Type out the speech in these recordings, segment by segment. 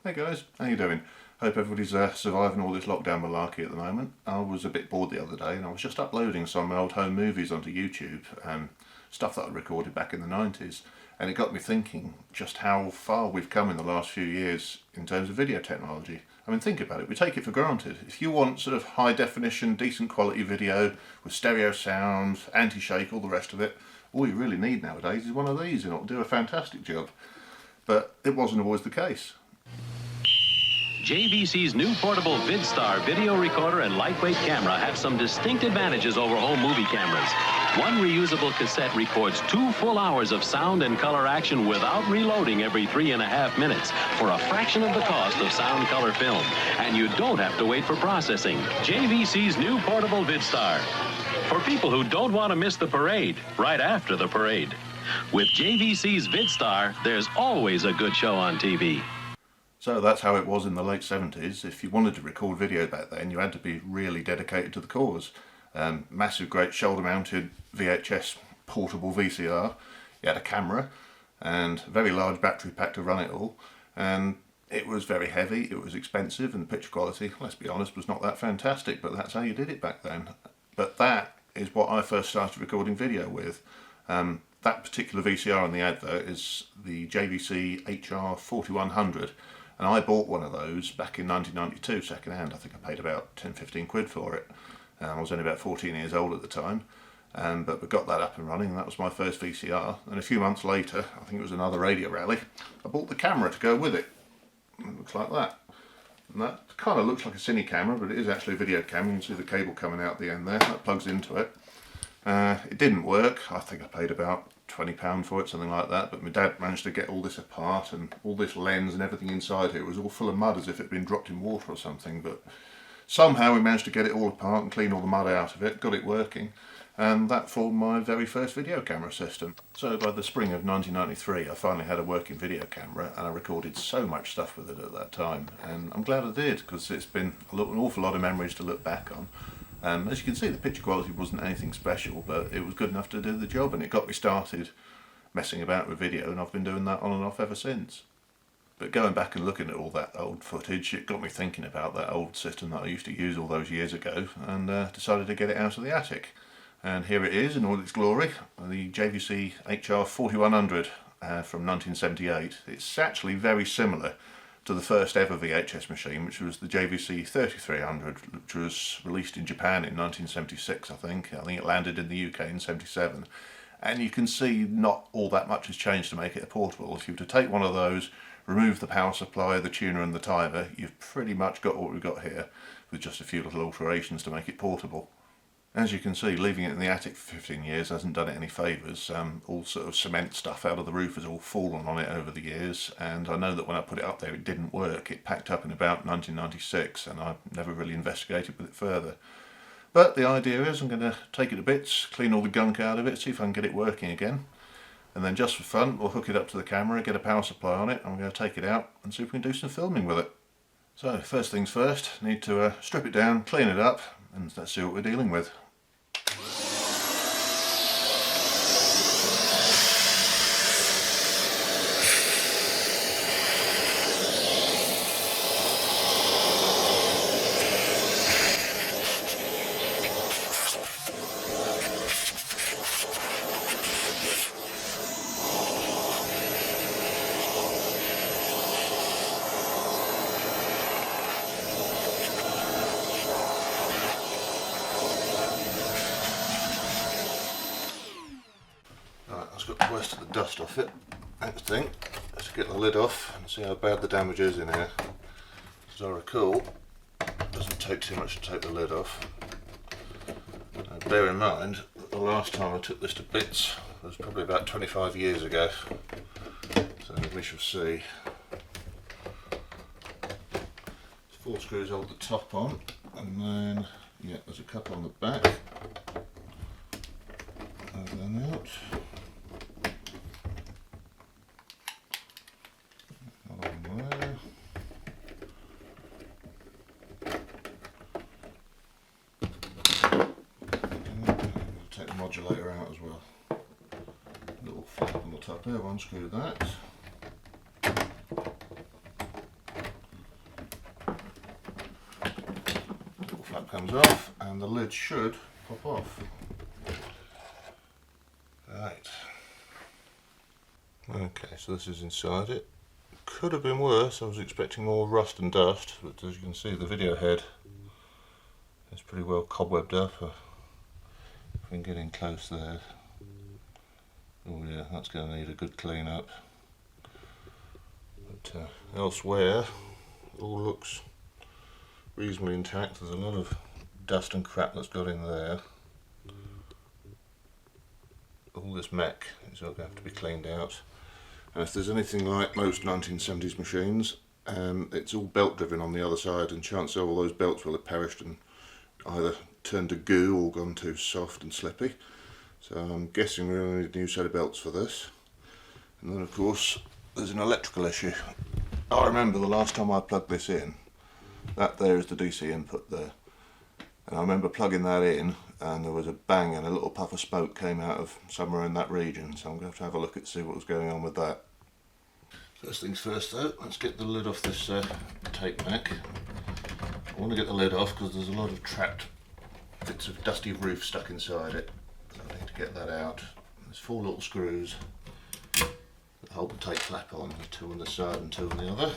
Hey guys, how you doing? Hope everybody's surviving all this lockdown malarkey at the moment. I was a bit bored the other day and I was just uploading some of my old home movies onto YouTube, stuff that I recorded back in the 90s, and it got me thinking just how far we've come in the last few years in terms of video technology. I mean, think about it, we take it for granted. If you want sort of high definition, decent quality video with stereo sound, anti-shake, all the rest of it, all you really need nowadays is one of these and it'll do a fantastic job. But it wasn't always the case. JVC's new portable VidStar video recorder and lightweight camera have some distinct advantages over home movie cameras. One reusable cassette records 2 full hours of sound and color action without reloading every 3.5 minutes for a fraction of the cost of sound color film. And you don't have to wait for processing. JVC's new portable VidStar. For people who don't want to miss the parade right after the parade. With JVC's VidStar, there's always a good show on TV. So that's how it was in the late 70s. If you wanted to record video back then, you had to be really dedicated to the cause. Massive, great shoulder-mounted VHS portable VCR. You had a camera and a very large battery pack to run it all. And it was very heavy, it was expensive, and the picture quality, let's be honest, was not that fantastic, but that's how you did it back then. But that is what I first started recording video with. That particular VCR on the advert is the JVC HR-4100. And I bought one of those back in 1992, second hand. I think I paid about 10-15 quid for it. I was only about 14 years old at the time. But we got that up and running, and that was my first VCR. And a few months later, I think it was another radio rally, I bought the camera to go with it. It looks like that. And that kind of looks like a cine camera, but it is actually a video camera. You can see the cable coming out the end there. That plugs into it. It didn't work. I think I paid about £20 for it, something like that, but my dad managed to get all this apart, and all this lens and everything inside here was all full of mud as if it had been dropped in water or something, but somehow we managed to get it all apart and clean all the mud out of it, got it working, and that formed my very first video camera system. So by the spring of 1993 I finally had a working video camera, and I recorded so much stuff with it at that time, and I'm glad I did, because it's been an awful lot of memories to look back on. As you can see, the picture quality wasn't anything special, but it was good enough to do the job, and it got me started messing about with video, and I've been doing that on and off ever since. But going back and looking at all that old footage, it got me thinking about that old system that I used to use all those years ago, and decided to get it out of the attic. And here it is in all its glory, the JVC HR-4100 from 1978. It's actually very similar to the first ever VHS machine, which was the JVC 3300, which was released in Japan in 1976, I think. I think it landed in the UK in 77. And you can see not all that much has changed to make it a portable. If you were to take one of those, remove the power supply, the tuner and the timer, you've pretty much got what we've got here, with just a few little alterations to make it portable. As you can see, leaving it in the attic for 15 years hasn't done it any favours. All sort of cement stuff out of the roof has all fallen on it over the years, and I know that when I put it up there it didn't work. It packed up in about 1996 and I never really investigated with it further. But the idea is I'm going to take it to bits, clean all the gunk out of it, see if I can get it working again. And then just for fun, we'll hook it up to the camera, get a power supply on it, and we're going to take it out and see if we can do some filming with it. So first things first, need to strip it down, clean it up, and let's see what we're dealing with. Got most of the dust off it, everything. Let's get the lid off and see how bad the damage is in here. As I recall, it doesn't take too much to take the lid off. Now, bear in mind that the last time I took this to bits was probably about 25 years ago. So we shall see. 4 screws hold the top on, and then yeah, there's a couple on the back. Move them out. Take the modulator out as well. Little flap on the top there, unscrew that. comes off and the lid should pop off. Right. Okay, so this is inside it. Could have been worse. I was expecting more rust and dust, but as you can see, the video head is pretty well cobwebbed up. If we can get in close there. Oh yeah, that's going to need a good clean up. But elsewhere, it all looks reasonably intact. There's a lot of dust and crap that's got in there. All this mech is going to have to be cleaned out. And if there's anything like most 1970s machines, it's all belt driven on the other side, and chances are all those belts will have perished and either turned to goo or gone too soft and slippy. So I'm guessing we're going to need a new set of belts for this. And then of course there's an electrical issue. I remember the last time I plugged this in, that there is the DC input there. And I remember plugging that in and there was a bang and a little puff of smoke came out of somewhere in that region, so I'm going to have a look at see what was going on with that. First things first though, let's get the lid off this tape mech. I want to get the lid off because there's a lot of trapped bits of dusty roof stuck inside it, so I need to get that out. There's 4 little screws that hold the tape flap on, there's 2 on this side and 2 on the other.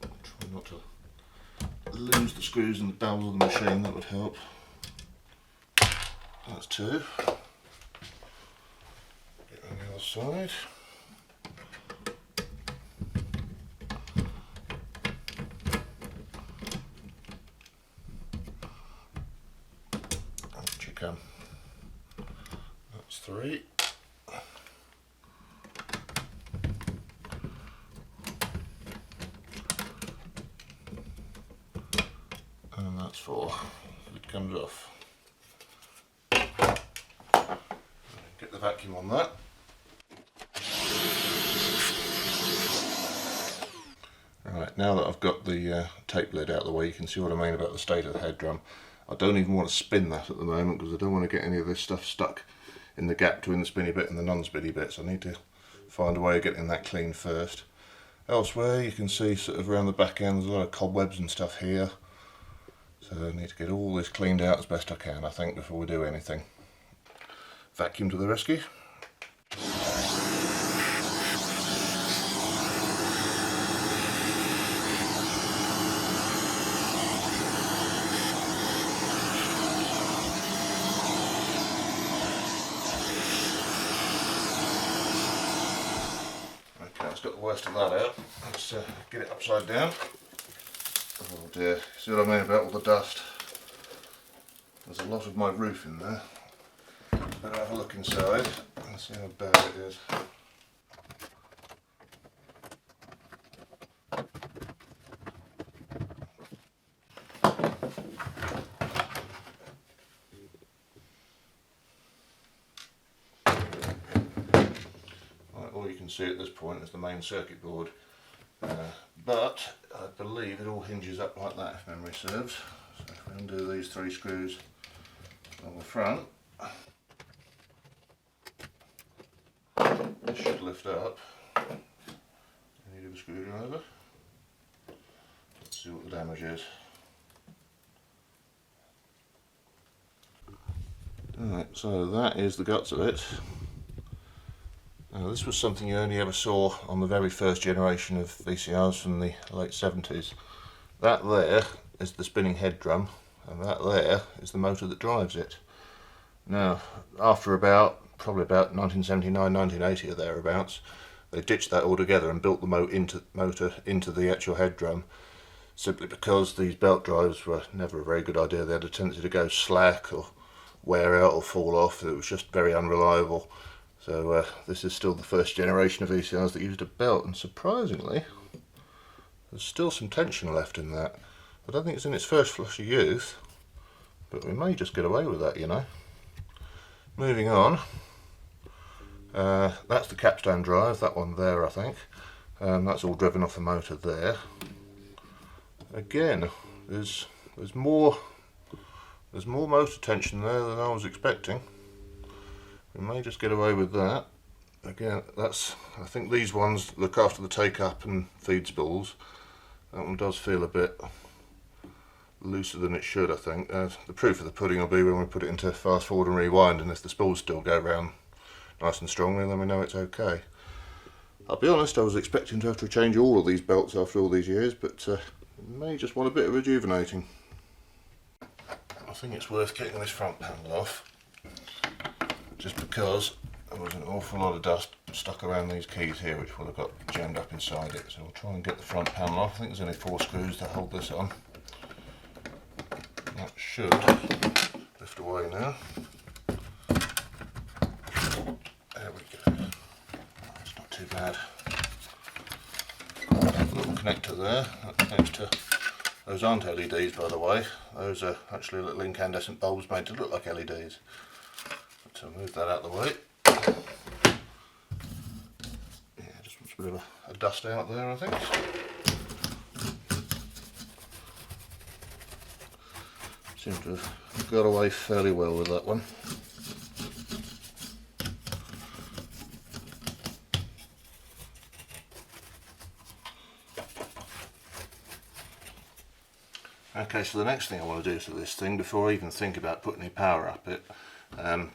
Try not to lose the screws in the bowels of the machine, that would help. That's 2. Get on the other side. Out you come. That's 3. And that's 4. It comes off. Get the vacuum on that. Right, now that I've got the tape lid out of the way, you can see what I mean about the state of the head drum. I don't even want to spin that at the moment because I don't want to get any of this stuff stuck in the gap between the spinny bit and the non-spinny bit, so I need to find a way of getting that clean first. Elsewhere you can see sort of around the back end there's a lot of cobwebs and stuff here, so I need to get all this cleaned out as best I can, I think, before we do anything. Vacuum to the rescue. Got the worst of that out. Let's get it upside down. Oh dear, see what I mean about all the dust? There's a lot of my roof in there. Better have a look inside and see how bad it is. All you can see at this point is the main circuit board, but I believe it all hinges up like that if memory serves. So if we undo these 3 screws on the front, this should lift up. I need a screwdriver. Let's see what the damage is. Alright, so that is the guts of it. Now, this was something you only ever saw on the very first generation of VCRs from the late 70s. That there is the spinning head drum, and that there is the motor that drives it. Now, after probably about 1979, 1980 or thereabouts, they ditched that altogether and built the motor into the actual head drum, simply because these belt drives were never a very good idea. They had a tendency to go slack or wear out or fall off. It was just very unreliable. So this is still the first generation of VCRs that used a belt, and surprisingly there's still some tension left in that. I don't think it's in its first flush of youth, but we may just get away with that, you know. Moving on, that's the capstan drive, that one there I think. That's all driven off the motor there. Again, there's more motor tension there than I was expecting. We may just get away with that. Again, I think these ones look after the take up and feed spools. That one does feel a bit looser than it should, I think. The proof of the pudding will be when we put it into fast forward and rewind, and if the spools still go round nice and strongly, then we know it's okay. I'll be honest, I was expecting to have to change all of these belts after all these years, but may just want a bit of rejuvenating. I think it's worth getting this front panel off, just because there was an awful lot of dust stuck around these keys here which would have got jammed up inside it. So we'll try and get the front panel off. I think there's only 4 screws to hold this on. That should lift away now. There we go. That's not too bad. Little connector there, that connects to, those aren't LEDs by the way, those are actually little incandescent bulbs made to look like LEDs. So move that out of the way. Yeah, just wants a bit of a dust out there, I think. Seems to have got away fairly well with that one. Okay, so the next thing I want to do to this thing, before I even think about putting any power up it,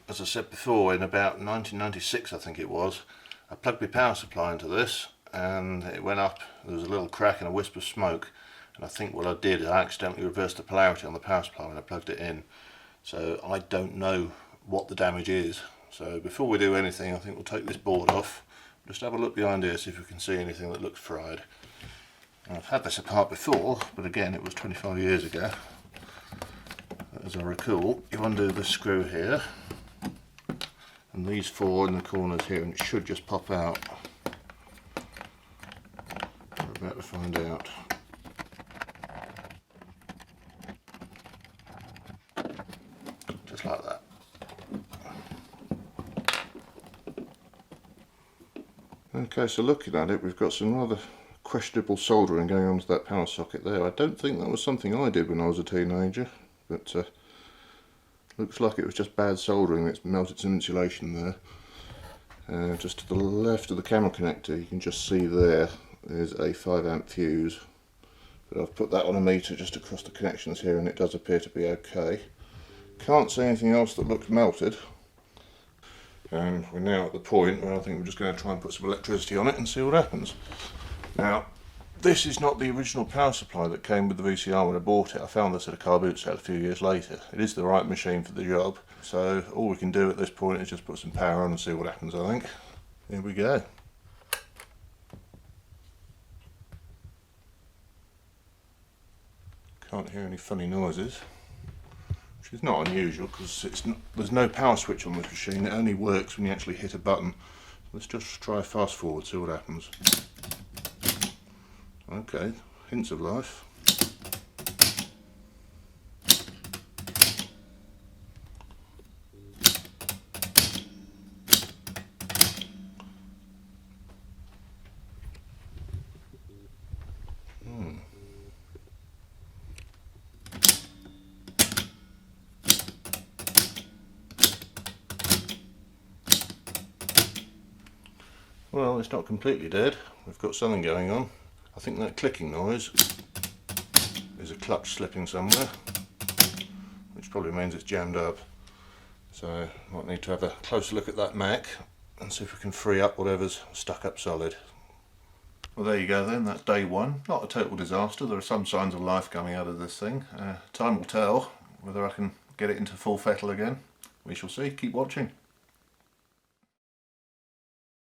as I said before, in about 1996 I think it was, I plugged my power supply into this and it went up. There was a little crack and a wisp of smoke, and I think what I did is I accidentally reversed the polarity on the power supply when I plugged it in. So I don't know what the damage is. So before we do anything, I think we'll take this board off, just have a look behind here, see if we can see anything that looks fried. I've had this apart before, but again it was 25 years ago. As I recall, you undo the screw here, and these 4 in the corners here, and it should just pop out. We're about to find out. Just like that. Okay, so looking at it, we've got some rather questionable soldering going on to that power socket there. I don't think that was something I did when I was a teenager, but looks like it was just bad soldering that's melted some insulation there. Just to the left of the camera connector, you can just see there's a 5 amp fuse, but I've put that on a meter just across the connections here and it does appear to be okay. Can't see anything else that looks melted, and we're now at the point where I think we're just going to try and put some electricity on it and see what happens. Now, this is not the original power supply that came with the VCR when I bought it. I found this at a car boot sale a few years later. It is the right machine for the job, so all we can do at this point is just put some power on and see what happens, I think. Here we go. Can't hear any funny noises, which is not unusual because there's no power switch on this machine. It only works when you actually hit a button. Let's just try fast forward, see what happens. Okay, hints of life. Well, it's not completely dead. We've got something going on. I think that clicking noise is a clutch slipping somewhere, which probably means it's jammed up. So might need to have a closer look at that Mac and see if we can free up whatever's stuck up solid. Well, there you go then, that's day 1. Not a total disaster. There are some signs of life coming out of this thing. Time will tell whether I can get it into full fettle again. We shall see. Keep watching.